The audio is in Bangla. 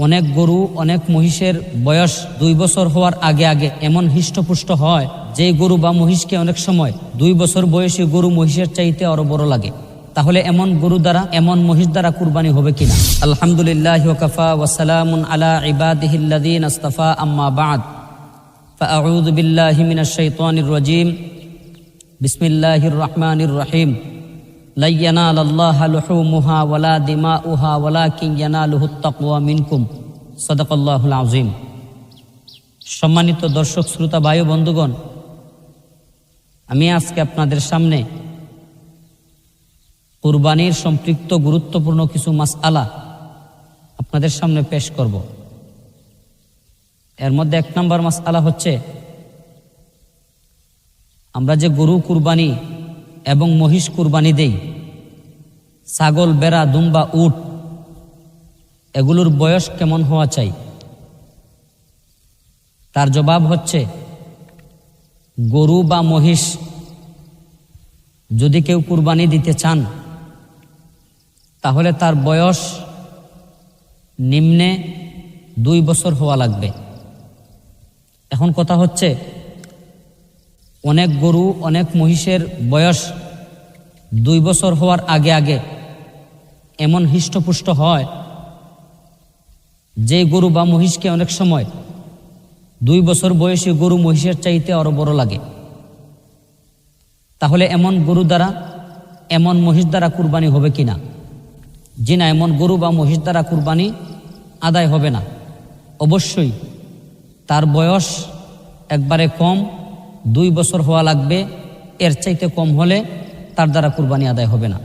অনেক গরু অনেক মহিষের বয়স 2 বছর হওয়ার আগে আগে এমন হৃষ্টপুষ্ট হয় যে গরু বা মহিষকে অনেক সময় 2 বছর বয়সী গরু মহিষের চাইতে আরো বড় লাগে। তাহলে এমন গরু দ্বারা এমন মহিষ দ্বারা কুরবানি হবে কিনা? আলহামদুলিল্লাহি ওয়া কাফা ওয়া সালামুন আলা ইবাদিহিল্লাযীনা ইসতাফা আম্মা বা'দ ফাআউযু বিল্লাহি মিনাশ শাইতানির রাজীম বিসমিল্লাহির রহমানির রহিম লা ইয়ানালাল্লাহু লুহুমুহা ওয়ালা দিমাউহা ওয়ালাকিন ইয়ানালুহুত তাকওয়া মিনকুম সাদাকাল্লাহুল আযীম। সম্মানিত দর্শক শ্রোতা ভাই ও বন্ধুগণ, আমি আজকে আপনাদের সামনে কুরবানির সম্পৃক্ত গুরুত্বপূর্ণ কিছু মাসআলা আপনাদের সামনে পেশ করব। এর মধ্যে 1 নম্বর মাসআলা হচ্ছে, আমরা যে গরু কুরবানি এবং মহিষ কুরবানি দেই, ছাগল, বেড়া, দুম্বা, উট, এগুলোর বয়স কেমন হওয়া চাই? তার জবাব হচ্ছে, গরু বা মহিষ যদি কেউ কুরবানি দিতে চান তাহলে তার বয়স নিম্নে 2 বছর হওয়া লাগবে। এখন কথা হচ্ছে, অনেক গরু অনেক মহিষের বয়স 2 বছর হওয়ার আগে আগে এমন হৃষ্টপুষ্ট হয় যে গরু বা মহিষকে অনেক সময় 2 বছর বয়সী গরু মহিষের চাইতে আরো বড় লাগে। তাহলে এমন গরু দ্বারা এমন মহিষ দ্বারা কুরবানি হবে কিনা? জি না, এমন গরু বা মহিষ দ্বারা কুরবানি আদায় হবে না। অবশ্যই তার বয়স একবারে কম, 2 বছর হওয়া লাগবে। এর চাইতে কম হলে তার দ্বারা কুরবানি আদায় হবে না।